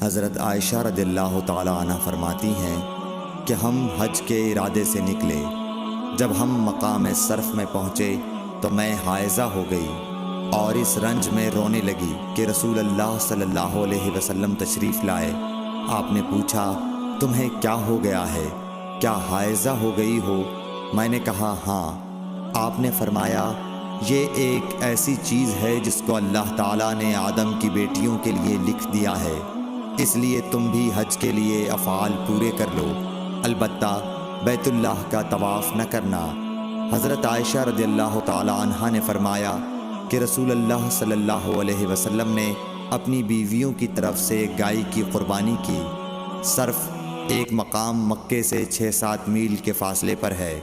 حضرت عائشہ رضی اللہ تعالی عنہ فرماتی ہیں کہ ہم حج کے ارادے سے نکلے۔ جب ہم مقام صرف میں پہنچے تو میں حائضہ ہو گئی اور اس رنج میں رونے لگی کہ رسول اللہ صلی اللہ علیہ وسلم تشریف لائے۔ آپ نے پوچھا تمہیں کیا ہو گیا ہے؟ کیا حائضہ ہو گئی ہو؟ میں نے کہا ہاں۔ آپ نے فرمایا یہ ایک ایسی چیز ہے جس کو اللہ تعالیٰ نے آدم کی بیٹیوں کے لیے لکھ دیا ہے، اس لیے تم بھی حج کے لیے افعال پورے کر لو، البتہ بیت اللہ کا طواف نہ کرنا۔ حضرت عائشہ رضی اللہ تعالی عنہا نے فرمایا کہ رسول اللہ صلی اللہ علیہ وسلم نے اپنی بیویوں کی طرف سے گائے کی قربانی کی۔ صرف ایک مقام مکے سے 6-7 میل کے فاصلے پر ہے۔